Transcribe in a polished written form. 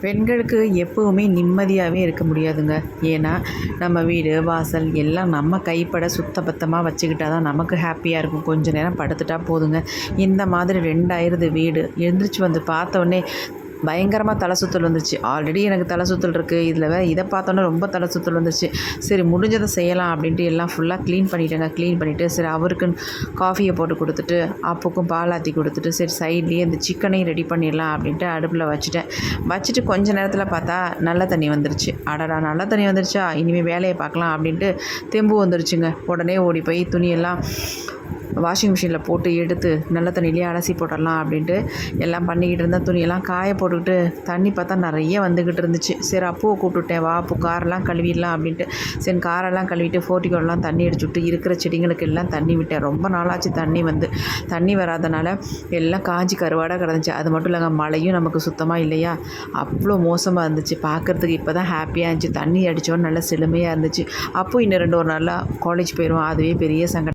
பெண்களுக்கு எப்போவுமே நிம்மதியாகவே இருக்க முடியாதுங்க. ஏன்னா நம்ம வீடு வாசல் எல்லாம் நம்ம கைப்பட சுத்தபத்தமாக வச்சுக்கிட்டா தான் நமக்கு ஹாப்பியாக இருக்கும். கொஞ்ச நேரம் படுத்துட்டா போதுங்க. இந்த மாதிரி 2 வீடு எழுந்திரிச்சு வந்து பார்த்தோன்னே பயங்கரமாக தலை சுற்றல் வந்துருச்சு. ஆல்ரெடி எனக்கு தலை சுற்றல் இருக்குது, இதில் வேறு இதை பார்த்தோன்னே ரொம்ப தலை சுற்றல் வந்துருச்சு. சரி முடிஞ்சதை செய்யலாம் அப்படின்ட்டு எல்லாம் ஃபுல்லாக க்ளீன் பண்ணிட்டேங்க. க்ளீன் பண்ணிவிட்டு சரி அவருக்குன்னு காஃபியை போட்டு கொடுத்துட்டு அப்புக்கும் பால் ஆற்றி கொடுத்துட்டு சரி சைட்லேயே இந்த சிக்கனையும் ரெடி பண்ணிடலாம் அப்படின்ட்டு அடுப்பில் வச்சுட்டு கொஞ்ச நேரத்தில் பார்த்தா நல்ல தண்ணி வந்துருச்சு. அடடா நல்ல தண்ணி வந்துருச்சா, இனிமேல் வேலையை பார்க்கலாம் அப்படின்ட்டு தெம்பு வந்துருச்சுங்க. உடனே ஓடி போய் துணியெல்லாம் வாஷிங் மிஷினில் போட்டு எடுத்து நல்ல தண்ணியிலே அலசி போட்டுடலாம் அப்படின்ட்டு எல்லாம் பண்ணிக்கிட்டு இருந்தேன். துணியெல்லாம் காய போட்டுக்கிட்டு தண்ணி பார்த்தா நிறைய வந்துக்கிட்டு இருந்துச்சு. சரி அப்பூவை கூப்பிட்டுட்டேன், வா அப்போ காரெல்லாம் கழுவிடலாம் அப்படின்ட்டு. சரி காரெல்லாம் கழுவிட்டு போர்ட்டிக்கோலாம் தண்ணி அடிச்சு விட்டு இருக்கிற செடிங்களுக்கு எல்லாம் தண்ணி விட்டேன். ரொம்ப நாளாச்சு தண்ணி வராதனால எல்லாம் காஞ்சி கருவாடாக கிடந்துச்சு. அது மட்டும் இல்லைங்க, மழையும் நமக்கு சுத்தமாக இல்லையா, அவ்வளோ மோசமாக இருந்துச்சு. பார்க்குறதுக்கு இப்போ தான் ஹாப்பியாக இருந்துச்சு. தண்ணி அடித்தோன்னு நல்லா செழுமையாக இருந்துச்சு. அப்போ இன்னும் 2 ஒரு நாளில் காலேஜ் போயிடுவோம். அதுவே பெரிய சங்கடம்.